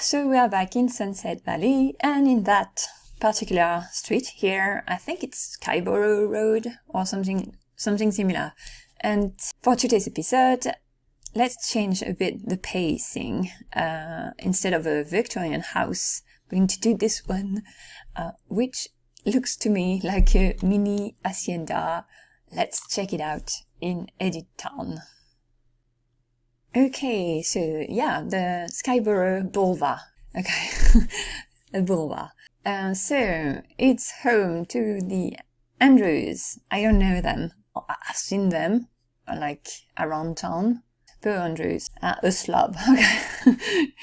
so we are back in Sunset Valley, and in that particular street here, I think it's Skyborough Road or something similar. And for today's episode, let's change a bit the pacing. Instead of a Victorian house, we're going to do this one, which looks to me like a mini Hacienda. Let's check it out in Edit Town. Okay, so yeah, the Skyborough Boulevard. Okay, a boulevard. So it's home to the Andrews. I don't know them. I've seen them, like, around town. Per Andrews, a slob. Okay.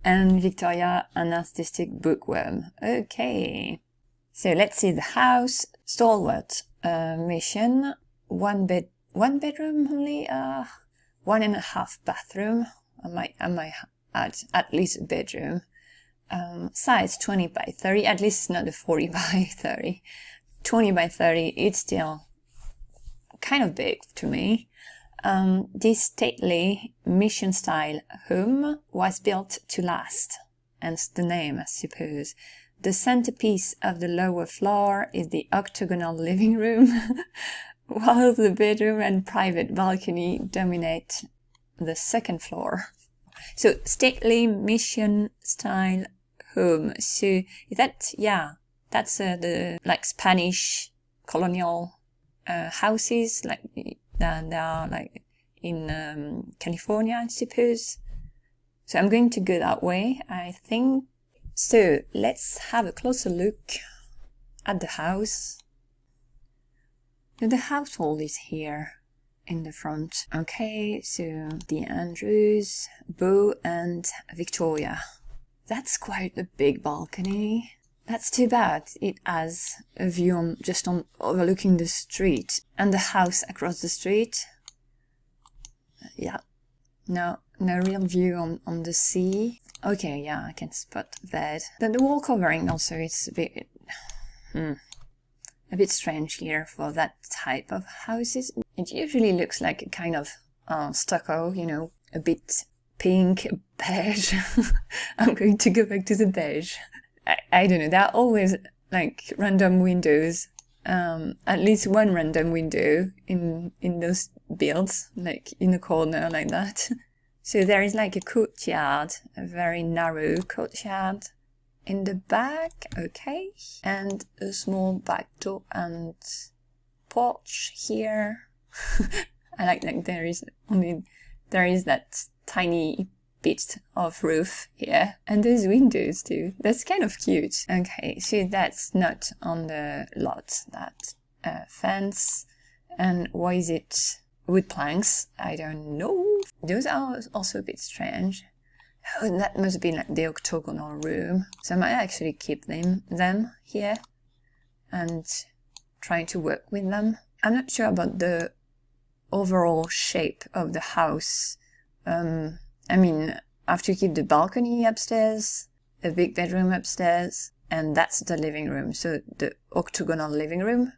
And Victoria, an artistic bookworm. Okay. So let's see the house. Stalwart Mission. One bedroom only. 1.5 bathroom. I might add at least a bedroom. Size 20 by 30. At least it's not a 40 by 30. 20 by 30. It's still kind of big to me. This stately mission-style home was built to last, hence the name, I suppose. The centerpiece of the lower floor is the octagonal living room, while the bedroom and private balcony dominate the second floor. So, stately mission-style home. So, that's the, like, Spanish colonial houses, like, that they are, like, in California, I suppose. So I'm going to go that way, I think. So let's have a closer look at the house. The household is here in the front. Okay, so the Andrews, Beau and Victoria. That's quite a big balcony. That's too bad. It has a view on overlooking the street and the house across the street. Yeah, no real view on the sea. Okay, yeah, I can spot that. Then the wall covering also is a bit strange here for that type of houses. It usually looks like a kind of stucco, you know, a bit pink, beige. I'm going to go back to the beige. I don't know, there are always, like, random windows, at least one random window in those builds, like, in a corner like that. So there is, like, a courtyard, a very narrow courtyard in the back, okay, and a small back door and porch here. I like that there is that tiny bit of roof here, and those windows too. That's kind of cute. Okay, so that's not on the lot, that fence. And why is it wood planks? I don't know. Those are also a bit strange. Oh, that must be like the octagonal room. So I might actually keep them here and try to work with them. I'm not sure about the overall shape of the house. I mean, I have to keep the balcony upstairs, a big bedroom upstairs, and that's the living room, so the octagonal living room.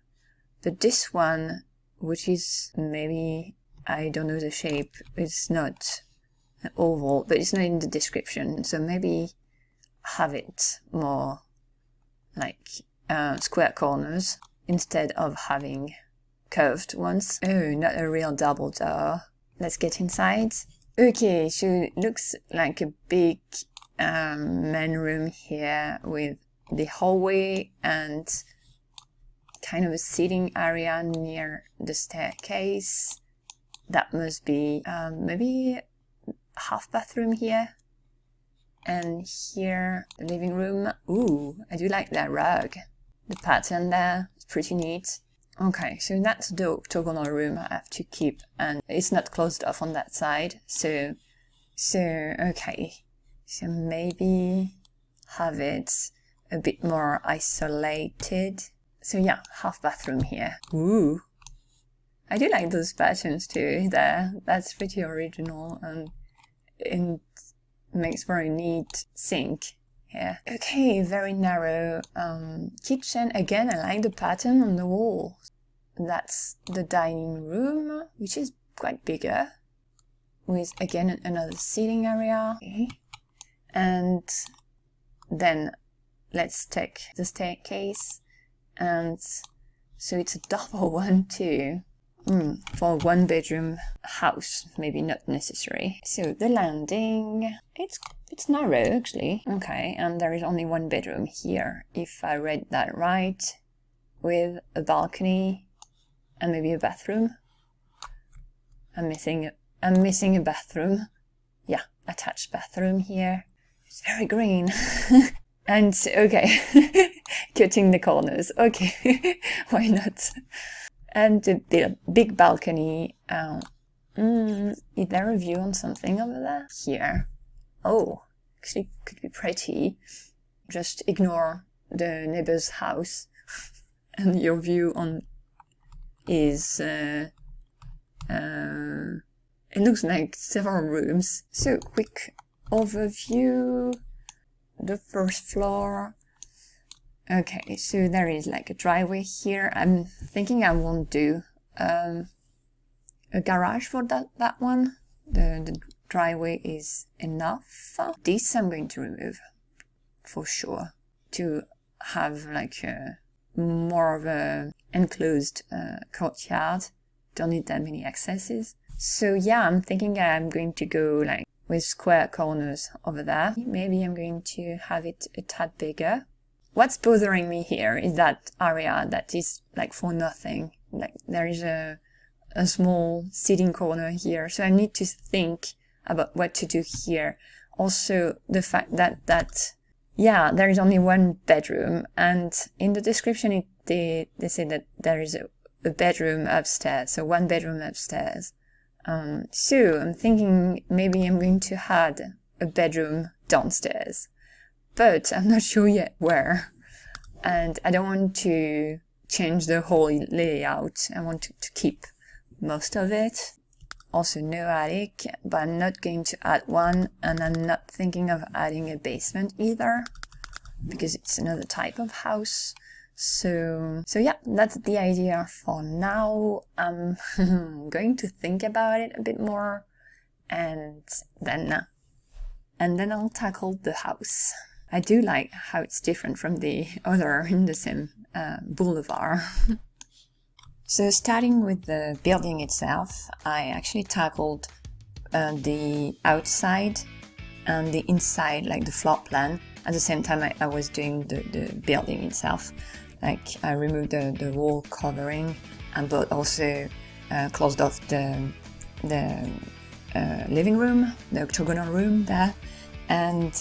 But this one, which is maybe, I don't know the shape, it's not oval, but it's not in the description, so maybe have it more like square corners instead of having curved ones. Oh, not a real double door. Let's get inside. Okay, so it looks like a big main room here with the hallway and kind of a seating area near the staircase. That must be maybe half bathroom here. And here, the living room. Ooh, I do like that rug. The pattern there is pretty neat. Okay, so that's the octagonal room I have to keep, and it's not closed off on that side, so okay. So maybe have it a bit more isolated. So yeah, half bathroom here. Ooh. I do like those patterns too there. That's pretty original, and it makes for a neat sink here. Okay, very narrow kitchen. Again, I like the pattern on the wall. That's the dining room, which is quite bigger, with again another seating area. Okay. And then let's take the staircase, and so it's a double one too. For a 1-bedroom house, maybe not necessary. So the landing, it's narrow actually. Okay, and there is only 1 bedroom here, if I read that right, with a balcony and maybe a bathroom. I'm missing a bathroom. Yeah, attached bathroom here. It's very green. And okay, cutting the corners. Okay, why not? And a big balcony. Is there a view on something over there? Here. Oh, actually could be pretty. Just ignore the neighbor's house and your view on is it looks like several rooms. So quick overview. The first floor. Okay, so there is like a driveway here. I'm thinking I won't do a garage for that one. The driveway is enough. This I'm going to remove for sure to have like more of a enclosed courtyard. Don't need that many accesses. So yeah, I'm thinking I'm going to go like with square corners over there. Maybe I'm going to have it a tad bigger. What's bothering me here is that area that is like for nothing. Like there is a small sitting corner here. So I need to think about what to do here. Also the fact that there is only 1 bedroom, and in the description they say that there is a bedroom upstairs. So 1 bedroom upstairs. So I'm thinking maybe I'm going to add a bedroom downstairs. But I'm not sure yet where. And I don't want to change the whole layout. I want to keep most of it. Also no attic, but I'm not going to add one, and I'm not thinking of adding a basement either, because it's another type of house. So yeah, that's the idea for now. I'm going to think about it a bit more, and then I'll tackle the house. I do like how it's different from the other in the same boulevard. So starting with the building itself, I actually tackled the outside and the inside, like the floor plan. At the same time, I was doing the building itself. Like I removed the wall covering, but also closed off the living room, the octagonal room there, and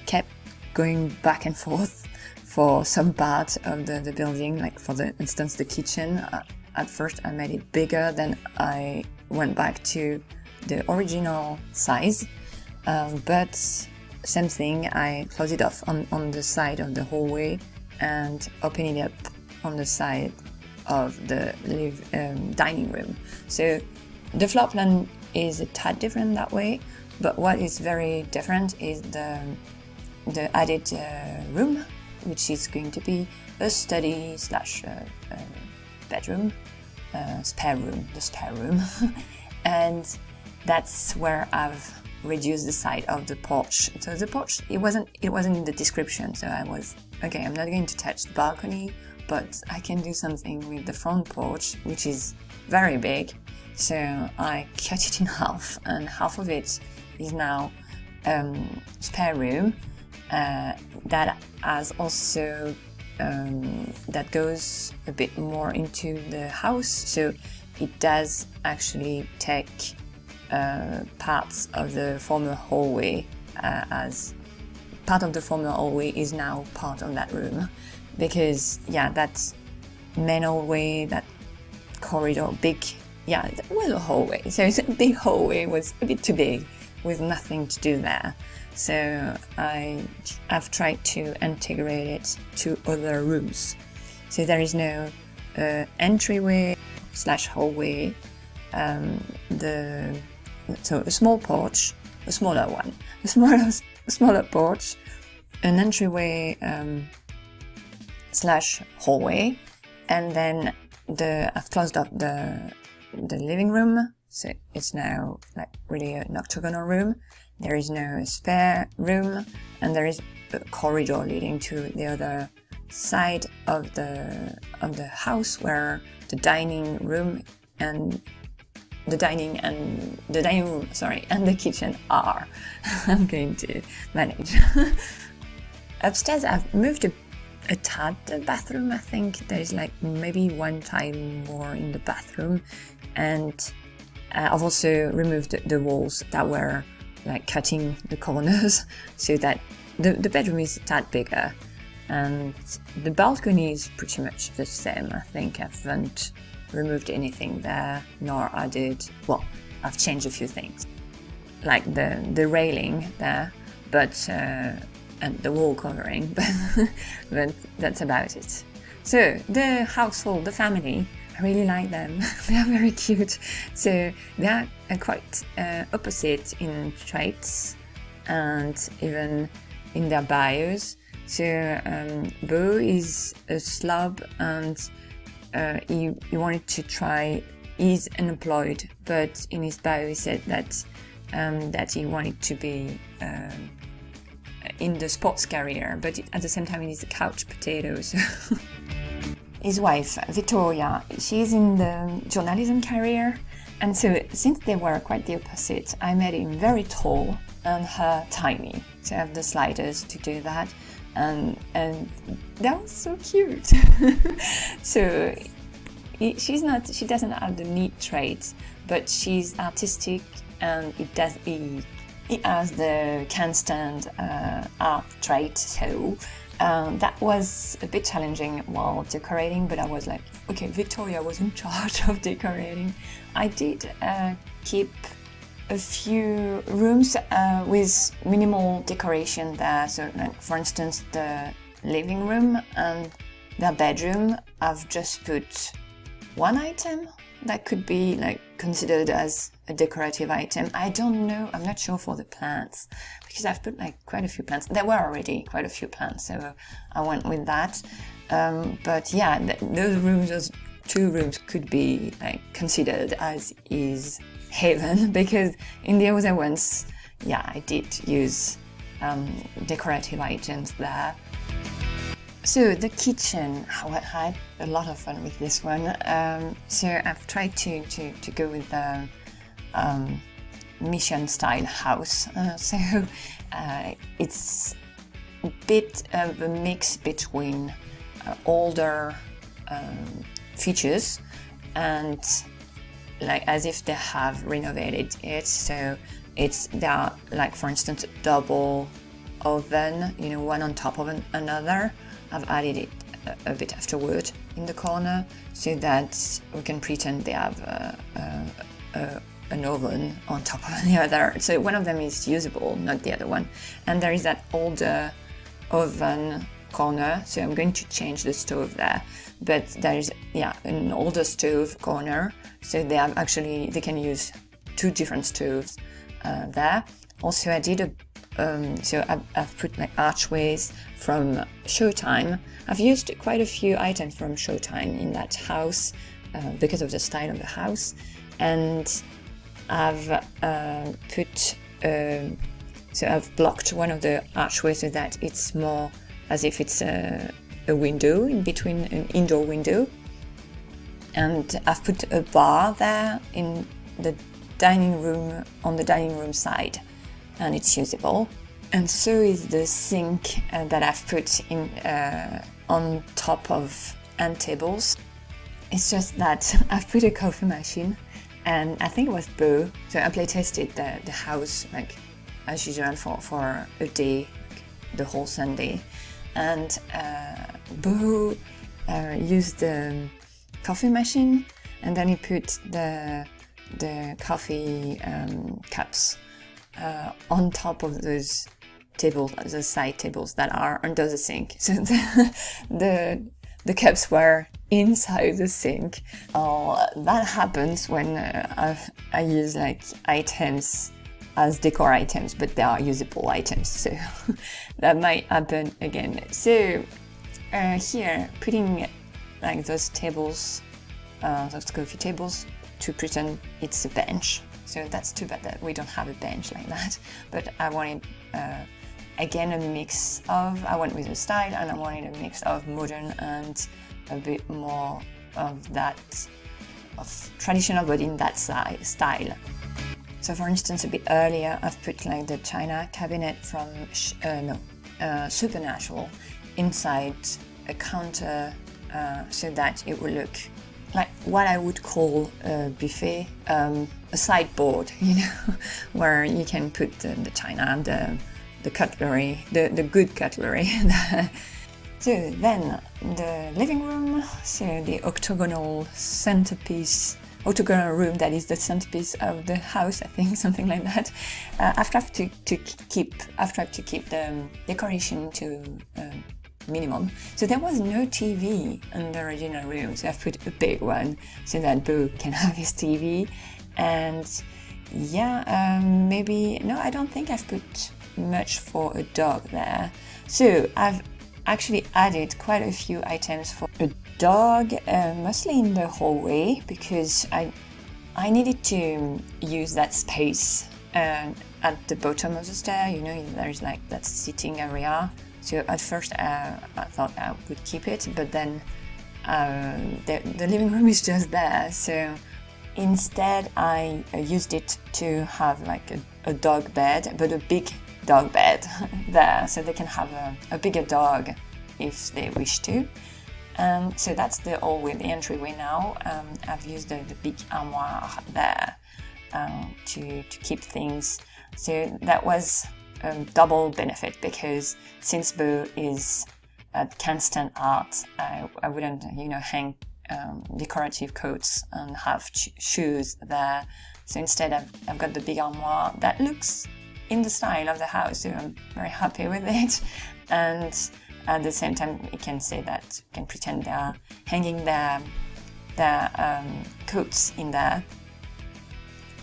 kept going back and forth for some part of the building, like for instance the kitchen. At first I made it bigger, then I went back to the original size, but same thing, I closed it off on the side of the hallway and opened it up on the side of the dining room. So the floor plan is a tad different that way, but what is very different is the added room, which is going to be a study / bedroom, the spare room. And that's where I've reduced the side of the porch. So the porch, it wasn't in the description, so I was, okay, I'm not going to touch the balcony, but I can do something with the front porch, which is very big. So I cut it in half, and half of it is now spare room. That has also that goes a bit more into the house, so it does actually take parts of the former hallway, as part of the former hallway is now part of that room, because that main hallway, that corridor, it was a hallway, so it's a big hallway, was a bit too big with nothing to do there. So I've tried to integrate it to other rooms. So there is no entryway / hallway. So a small porch, a smaller one, a smaller porch, an entryway / hallway, and then I've closed up the living room. So it's now like really an octagonal room. there is no spare room, and there is a corridor leading to the other side of the house where the dining room and the dining room, and the kitchen are. I'm going to manage. Upstairs, I've moved a tad the bathroom. I think there's like maybe one time more in the bathroom, and I've also removed the walls that were like cutting the corners, so that the bedroom is a tad bigger, and the balcony is pretty much the same. I think I haven't removed anything there, nor added. Well, I've changed a few things, like the railing there, but and the wall covering, but that's about it. So the household, the family, I really like them. They are very cute. So they are quite opposite in traits and even in their bios. So Bo is a slob, and he wanted to try. He's unemployed, but in his bio he said that he wanted to be in the sports career, but at the same time he's a couch potato. So. His wife, Victoria, she's in the journalism career, and so since they were quite the opposite, I made him very tall and her tiny. So I have the sliders to do that, and that was so cute. So she doesn't have the neat traits, but she's artistic, and he has the can stand art trait. So that was a bit challenging while decorating, but I was like, okay, Victoria was in charge of decorating. I did keep a few rooms with minimal decoration there. So, like, for instance, the living room and the bedroom, I've just put one item that could be like considered as a decorative item. I don't know, I'm not sure for the plants, because I've put like quite a few plants. There were already quite a few plants, so I went with that. But yeah, those two rooms could be like considered as his haven, because in the other ones, yeah, I did use decorative items there. So the kitchen, I had a lot of fun with this one. So I've tried to go with the mission style house. So it's a bit of a mix between older features and like as if they have renovated it. So there are, like, for instance, a double oven, one on top of another. I've added it a bit afterward in the corner so that we can pretend they have an oven on top of the other. So one of them is usable, not the other one. And there is that older oven corner, so I'm going to change the stove there. But there is, an older stove corner, so they can use two different stoves there. Also, I did I've put like archways from Showtime. I've used quite a few items from Showtime in that house because of the style of the house, and I've I've blocked one of the archways so that it's more as if it's a window in between, an indoor window, and I've put a bar there in the dining room, on the dining room side, and it's usable. And so is the sink that I've put in on top of end tables. It's just that I've put a coffee machine, and I think it was Bo. So I play tested the house like as usual for a day, like the whole Sunday, and Bo used the coffee machine, and then he put the coffee cups on top of those tables, the side tables that are under the sink. So the cups were inside the sink. That happens when I use like items as decor items, but they are usable items, so that might happen again. So here, putting like those tables, those coffee tables, to pretend it's a bench. So that's too bad that we don't have a bench like that. But I wanted, again, a mix of, I went with the style, and I wanted a mix of modern and a bit more of that, of traditional, but in that style. So for instance, a bit earlier, I've put like the china cabinet from Supernatural inside a counter, so that it will look like what I would call a buffet, a sideboard, you know, where you can put the china, the cutlery, the good cutlery. So then the living room, so the octagonal room that is the centerpiece of the house, I think, something like that. After I have to keep the decoration to minimum. So there was no TV in the original room, so I've put a big one so that Bo can have his TV. And yeah, I don't think I've put much for a dog there. So I've actually added quite a few items for a dog, mostly in the hallway, because I needed to use that space at the bottom of the stair. You know, there's like that sitting area. So at first I thought I would keep it, but then the living room is just there. So instead I used it to have like a dog bed, but a big dog bed there, so they can have a bigger dog if they wish to. So that's the hallway, the entryway now. I've used the big armoire there to keep things. So that was a double benefit, because since Bo is can stand art, I wouldn't, hang decorative coats and have shoes there. So instead I've got the big armoire that looks in the style of the house, so I'm very happy with it. And at the same time, you can say that, you can pretend they're hanging their coats in there.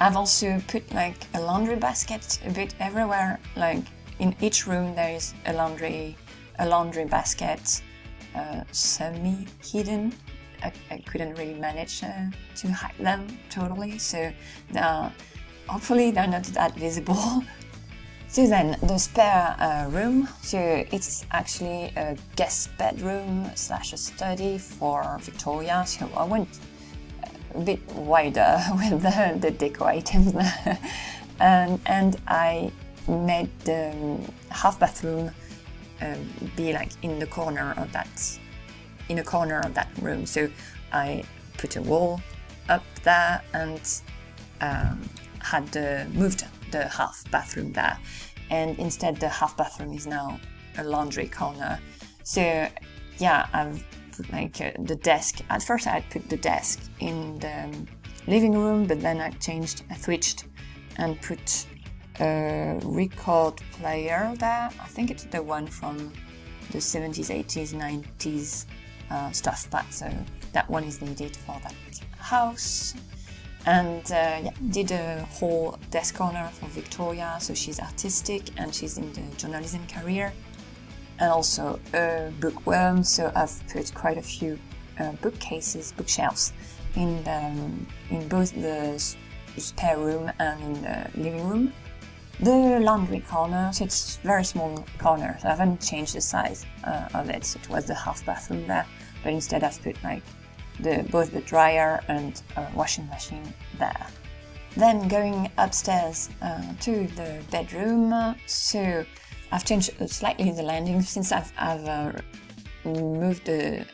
I've also put like a laundry basket a bit everywhere. Like in each room there is a laundry basket, semi-hidden. I couldn't really manage to hide them totally, so hopefully they're not that visible. So then the spare room, so it's actually a guest bedroom / a study for Victoria, so I went a bit wider with the deco items there. And I made the half bathroom be like in a corner of that room. So I put a wall up there and had moved the half bathroom there, and instead the half bathroom is now a laundry corner. So yeah, I've put like the desk. At first I had put the desk in the living room, but then I switched and put a record player there. I think it's the one from the 70s, 80s, 90s stuff, but so that one is needed for that house. And did a whole desk corner for Victoria, so she's artistic and she's in the journalism career, and also a bookworm, so I've put quite a few bookshelves in both the spare room and in the living room. The laundry corner, so it's a very small corner, so I haven't changed the size of it, so it was the half bathroom there, but instead I've put like both the dryer and washing machine there. Then going upstairs to the bedroom, so I've changed slightly the landing since I've moved I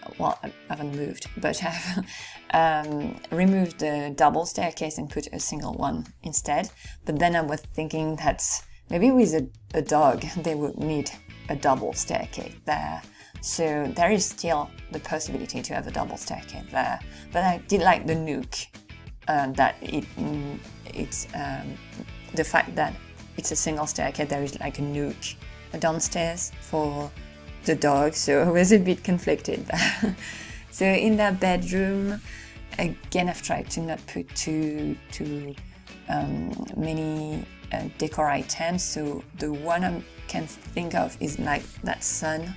haven't moved, but I've removed the double staircase and put a single one instead. But then I was thinking that maybe with a dog they would need a double staircase there. So there is still the possibility to have a double staircase there, but I did like the nook, that it's the fact that it's a single staircase. There is like a nook downstairs for the dog, so I was a bit conflicted there. So in that bedroom, again, I've tried to not put too many decor items. So the one I can think of is like that sun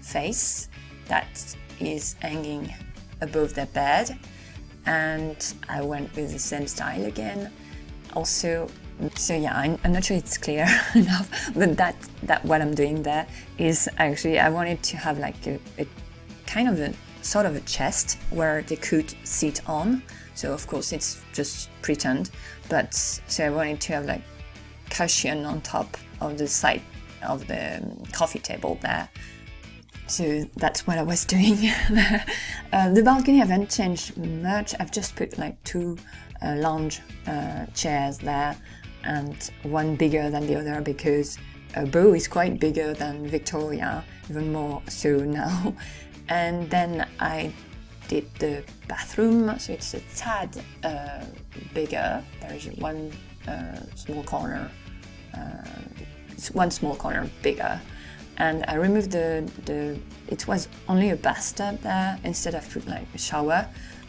face that is hanging above the bed, and I went with the same style again. Also, so yeah, I'm not sure it's clear enough, but that what I'm doing there is actually I wanted to have like a kind of a sort of a chest where they could sit on. So of course it's just pretend, but so I wanted to have like cushion on top of the side of the coffee table there. So that's what I was doing there. The balcony I haven't changed much. I've just put like 2 lounge chairs there, and one bigger than the other because Beau is quite bigger than Victoria, even more so now. And then I did the bathroom, so it's a tad bigger. There is one small corner, one small corner bigger. And I removed it was only a bathtub there instead of put like a shower.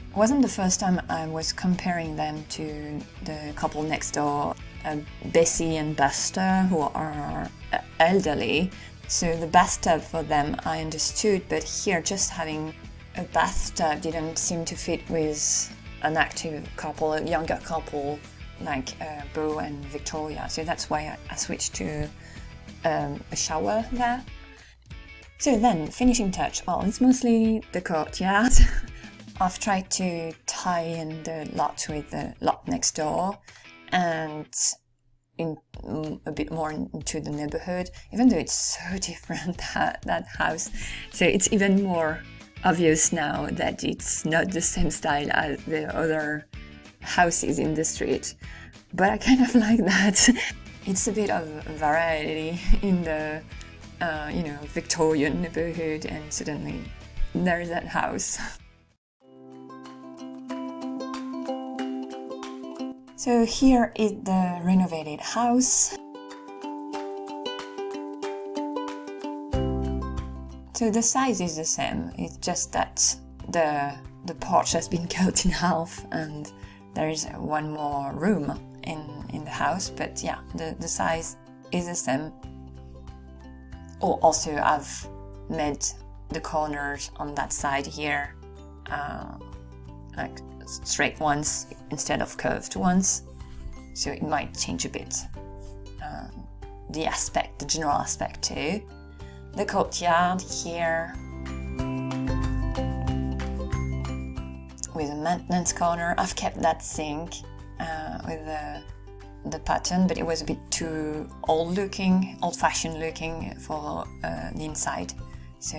It wasn't the first time I was comparing them to the couple next door, Bessie and Buster, who are elderly. So the bathtub for them I understood, but here just having a bathtub didn't seem to fit with an active couple, a younger couple like Beau and Victoria. So that's why I switched to a shower there. So then, finishing touch, well, it's mostly the courtyard. I've tried to tie in the lot with the lot next door and in a bit more into the neighborhood, even though it's so different, that house. So it's even more obvious now that it's not the same style as the other houses in the street. But I kind of like that. It's a bit of variety in the, Victorian neighborhood, and suddenly there's that house. So here is the renovated house. So the size is the same, it's just that the porch has been cut in half and there is one more room in the house, but yeah, the size is the same. Oh, also I've made the corners on that side here like straight ones instead of curved ones, so it might change a bit the general aspect too. The courtyard here with a maintenance corner. I've kept that sink with the pattern, but it was a bit too old-fashioned looking for the inside, so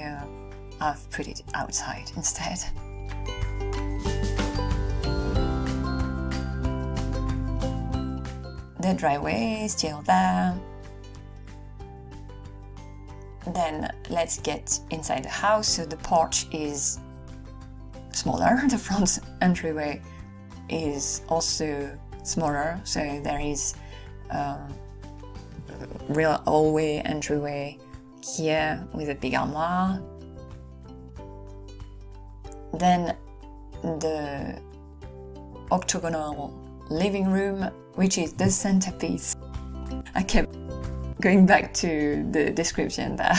I've put it outside instead. The driveway is still there. Then let's get inside the house. So the porch is smaller, the front entryway is also smaller, so there is a real hallway entryway here with a big armoire. Then the octagonal living room, which is the centerpiece. I kept going back to the description there.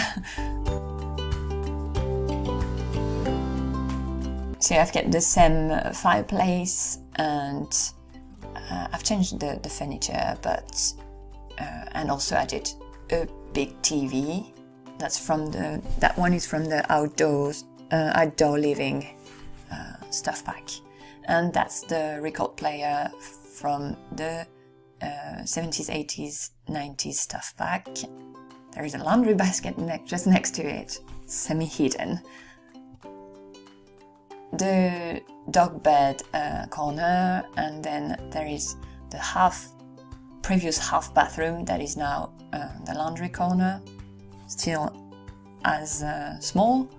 So I've got the same fireplace, and I've changed the furniture, but and also added a big TV. That one is from the outdoor living stuff pack, and that's the record player from the 70s, 80s, 90s stuff pack. There is a laundry basket just next to it, semi-hidden. The dog bed corner, and then there is the previous half bathroom that is now the laundry corner, still as small.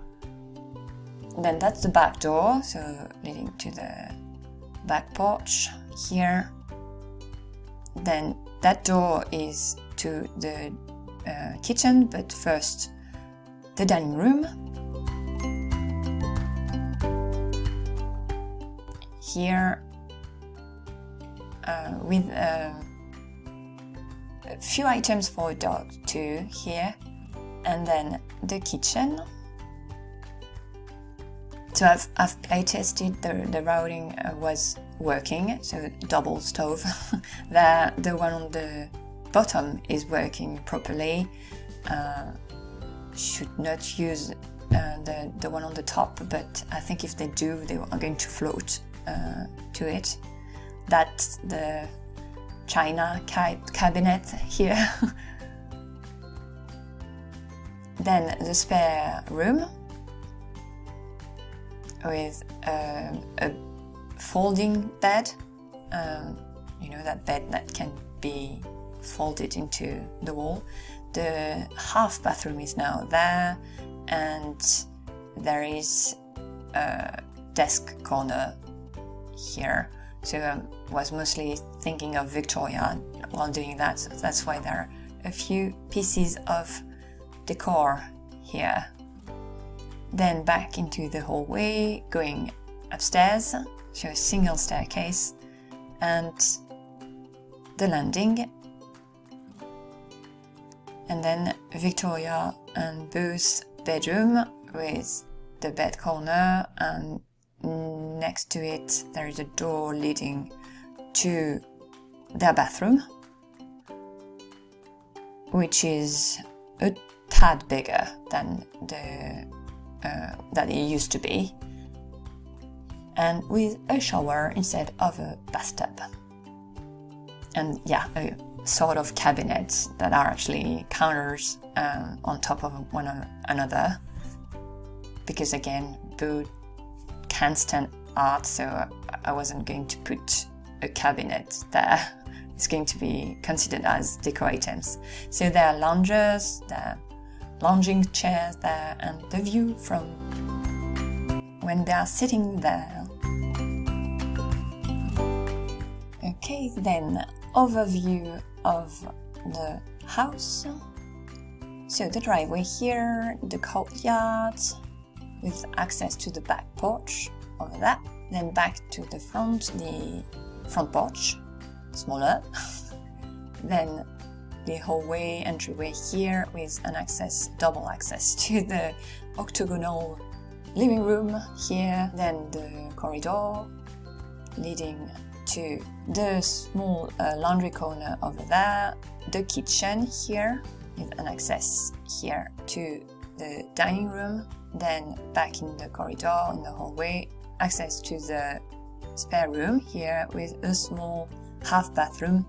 Then that's the back door, so leading to the back porch here. Then that door is to the kitchen, but first the dining room. Here with a few items for a dog too here, and then the kitchen. So I've play tested, the routing was working, so double stove. The one on the bottom is working properly. Should not use the one on the top, but I think if they do, they are going to float to it. That's the china cabinet here. Then the spare room with a folding bed, you know, that bed that can be folded into the wall. The half bathroom is now there, and there is a desk corner here. So I was mostly thinking of Victoria while doing that, so that's why there are a few pieces of decor here. Then back into the hallway, going upstairs, so a single staircase, and the landing, and then Victoria and Boo's bedroom with the bed corner, and next to it there is a door leading to their bathroom, which is a tad bigger than that it used to be, and with a shower instead of a bathtub. And yeah, a sort of cabinets that are actually counters on top of one another, because again, Boo can't stand art, so I wasn't going to put a cabinet there. It's going to be considered as decor items. So there are loungers, there are lounging chairs there, and the view from when they are sitting there. Okay, then overview of the house. So the driveway here, the courtyard with access to the back porch over there. Then back to the front porch, smaller. Then the hallway entryway here with an double access to the octagonal living room here. Then the corridor leading to the small laundry corner over there. The kitchen here with an access here to the dining room. Then back in the corridor in the hallway, access to the spare room here with a small half bathroom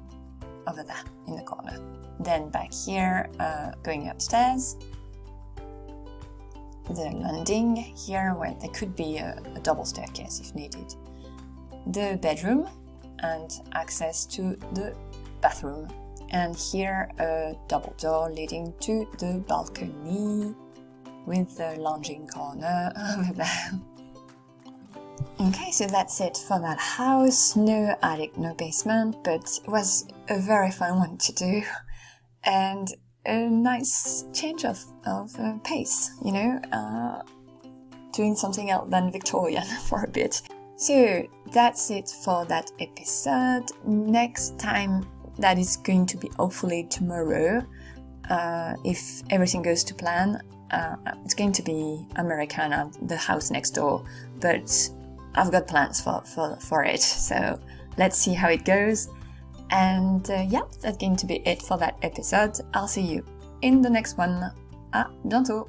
over there in the corner. Then back here, going upstairs, the landing here where there could be a double staircase if needed. The bedroom and access to the bathroom. And here a double door leading to the balcony with the lounging corner over there. Okay, so that's it for that house. No attic, no basement, but it was a very fun one to do. And a nice change of pace, you know, doing something else than Victorian for a bit. So that's it for that episode. Next time, that is going to be hopefully tomorrow, if everything goes to plan. It's going to be Americana, the house next door, but I've got plans for it, so let's see how it goes. And yeah, that's going to be it for that episode. I'll see you in the next one. À bientôt!